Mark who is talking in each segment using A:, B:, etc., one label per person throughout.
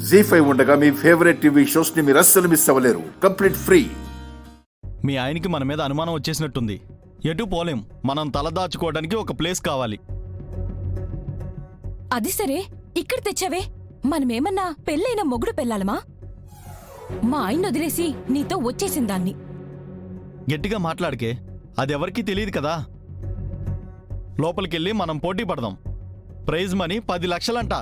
A: జీ5 ఉండగా మీ favourite TV shows ని మీరు అస్సలు మిస్ అవ్వలేరు. Complete free.
B: మీ ఆయనకి మన మీద అనుమానం వచ్చేసినట్టుంది. ఎటు పోలేం. మనం తలదాచుకోవడానికి ఒక ప్లేస్ కావాలి.
C: అది సరే, ఇక్కడ తెచ్చావే. మనమేమన్నా పెళ్ళైన మొగుడు పెళ్ళాలమా? మా ఆయన వదిలేసి నీతో వచ్చేసిందాన్ని.
B: గట్టిగా మాట్లాడికే, అది ఎవరికీ తెలియదు కదా. లోపలికెళ్ళి మనం పోటీ పడదాం. Prize money 10 లక్షలంట.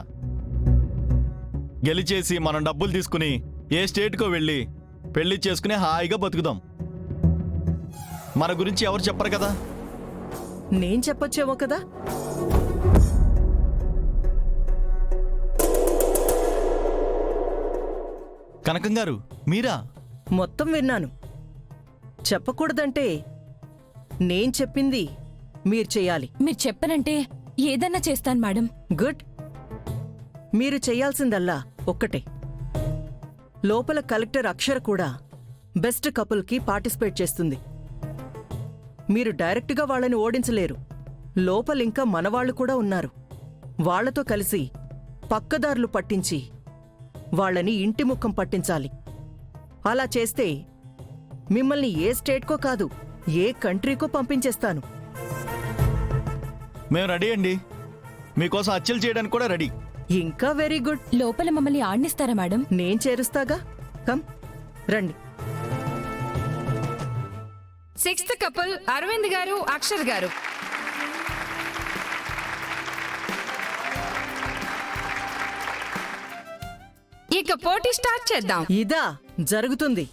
B: గెలిచేసి మనం డబ్బులు తీసుకుని ఏ స్టేట్కో వెళ్ళి పెళ్లి చేసుకుని హాయిగా బతుకుదాం. మన గురించి ఎవరు చెప్పరు కదా.
D: నేను చెప్పొచ్చేమో కదా.
B: కనకం గారు, మీరా?
D: మొత్తం విన్నాను. చెప్పకూడదంటే నేను చెప్పింది మీరు చెయ్యాలి.
C: మీరు చెప్పనంటే ఏదన్నా చేస్తాను మేడం.
D: గుడ్. మీరు చెయ్యాల్సిందల్లా ఒక్కటే. లోపల కలెక్టర్ అక్షర కూడా బెస్ట్ కపుల్కి పార్టిసిపేట్ చేస్తుంది. మీరు డైరెక్ట్గా వాళ్ళని ఓడించలేరు. లోపలింకా మనవాళ్లు కూడా ఉన్నారు. వాళ్లతో కలిసి పక్కదారులు పట్టించి వాళ్ళని ఇంటి ముఖం పట్టించాలి. అలా చేస్తే మిమ్మల్ని ఏ స్టేట్కో కాదు, ఏ కంట్రీకో పంపించేస్తాను.
B: మేము రెడీ అండి. మీకోసం హత్యలు చేయడానికి కూడా రెడీ.
D: ఇంకా వెరీ గుడ్.
C: లోపల మమ్మల్ని ఆడినిస్తారా మేడం?
D: నేను చేరుస్తాగా. కమ్ రండి.
E: 6th కపుల్ అరవింద్ గారు, అక్షర్ గారు. ఇక పోటీ స్టార్ట్ చేద్దాం.
D: ఇదా జరుగుతుంది.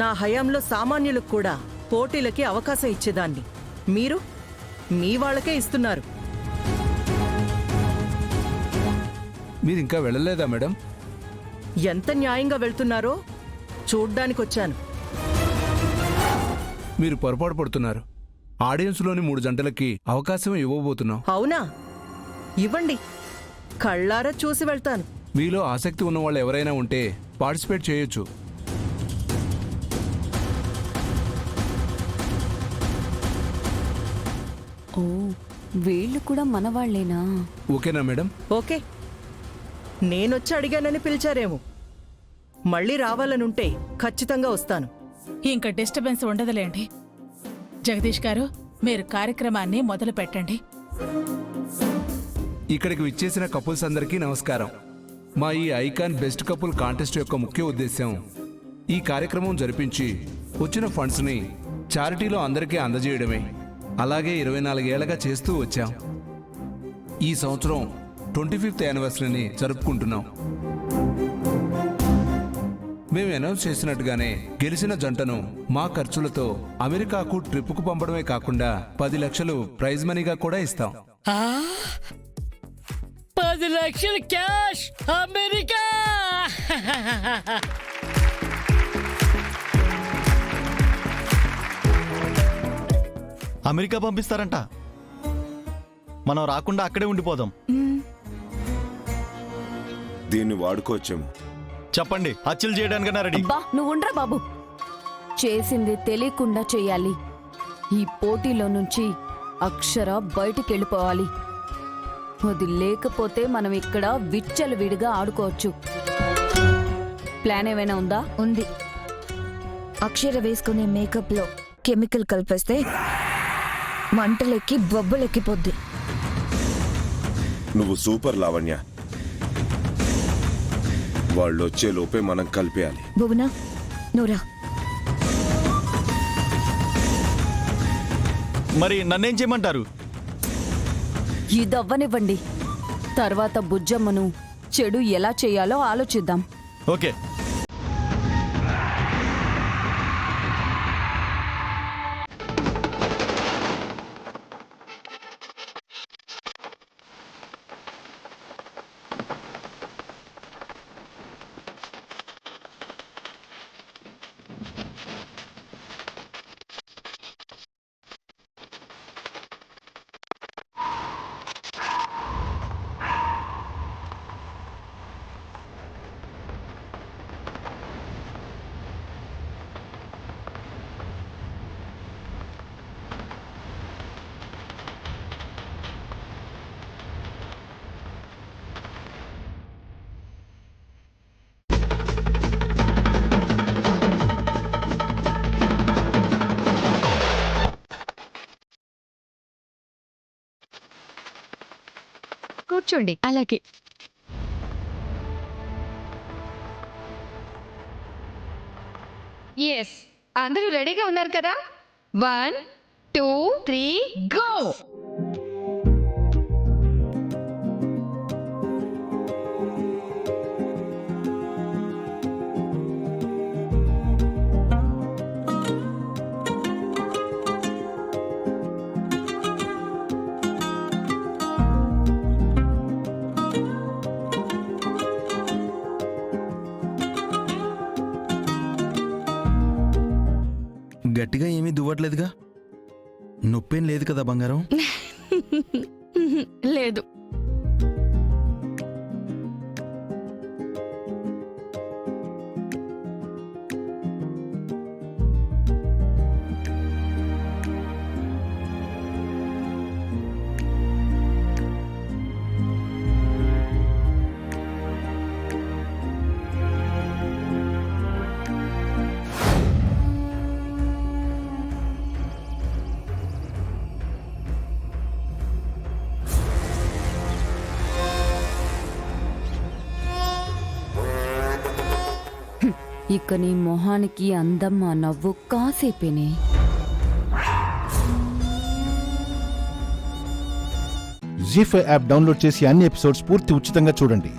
D: నా హయాంలో సామాన్యులకు కూడా పోటీలకి అవకాశం ఇచ్చేదాన్ని. మీరు మీ వాళ్ళకే ఇస్తున్నారు.
F: మీరింకా వెళ్ళలేదా మేడం?
D: ఎంత న్యాయంగా వెళ్తున్నారో చూడ్డానికొచ్చాను.
F: మీరు పొరపాటు పడుతున్నారు. ఆడియన్స్లోని 3 జంటలకి అవకాశం ఇవ్వబోతున్నాం.
D: అవునా? ఇవ్వండి. కళ్ళారా చూసి వెళ్తాను.
F: మీలో ఆసక్తి ఉన్న వాళ్ళు ఎవరైనా ఉంటే పార్టిసిపేట్ చేయొచ్చు.
G: ఓ, వీళ్ళు కూడా మనవాళ్లేనా?
F: ఓకేనా మేడం?
D: ఓకే. నేనొచ్చి అడిగానని పిలిచారేమో. మళ్ళీ రావాలనుంటే ఖచ్చితంగా వస్తాను.
H: ఇంకా డిస్టర్బెన్స్ ఉండదులేండి. జగదీష్ గారు, మీరు కార్యక్రమాన్ని మొదలు పెట్టండి.
F: ఇక్కడికి విచ్చేసిన కపుల్స్ అందరికీ నమస్కారం. మా ఈ ఐకాన్ బెస్ట్ కపుల్ కాంటెస్ట్ యొక్క ముఖ్య ఉద్దేశం ఈ కార్యక్రమం జరిపించి వచ్చిన ఫండ్స్ని చారిటీలో అందరికీ అందజేయడమే. అలాగే 24 ఏళ్లగా చేస్తూ వచ్చాం. ఈ సంవత్సరం 25th యానివర్సరీని జరుపుకుంటున్నాం. మేము అనౌన్స్ చేసినట్టుగానే గెలిచిన జంటను మా ఖర్చులతో అమెరికాకు ట్రిప్పుకు పంపడమే కాకుండా 10 లక్షలు ప్రైజ్ మనీగా కూడా ఇస్తాం.
I: 10 లక్షలు క్యాష్ అమెరికా!
B: అమెరికా పంపిస్తారంట. మనం రాకుండా అక్కడే ఉండిపోదాం.
J: దీన్ని వాడుకోవచ్చేమో.
B: చెప్పండి, హత్యలు చేయడానికన్నా రెడీ.
G: అబ్బా, నువ్వు ఉండరా బాబు. చేసింది తెలియకుండా చెయ్యాలి. ఈ పోటీలో నుంచి అక్షర బయటికెళ్ళిపోవాలి. అది లేకపోతే మనం ఇక్కడ విచ్చలు విడిగా ఆడుకోవచ్చు. ప్లాన్ ఏమైనా ఉందా?
K: ఉంది. అక్షర వేసుకునే మేకప్లో కెమికల్ కలిపేస్తే మంటలెక్కి బొబ్బలెక్కిపోద్ది.
J: నువ్వు సూపర్ లావణ్య. వాళ్ళొచ్చే లోపే మనం కలిపేయాలి.
K: భువనా, నువ్వురా.
B: మరి నన్నేం చేయమంటారు?
G: ఇదవ్వనివ్వండి. తర్వాత బుజ్జమ్మను చెడు ఎలా చేయాలో ఆలోచిద్దాం.
B: ఓకే.
E: కూర్చోండి.
I: అలాగే.
E: ఎస్, అందరూ రెడీగా ఉన్నారు కదా? 1 2 3 గో.
B: గట్టిగా ఏమీ దువ్వట్లేదుగా? నొప్పేం లేదు కదా బంగారం?
I: లేదు.
G: ఇక నీ మొహానికి అందం ఆ నవ్వు కాసేపేనే.
L: జీ5 యాప్ డౌన్లోడ్ చేసి అన్ని ఎపిసోడ్స్ పూర్తి ఉచితంగా చూడండి.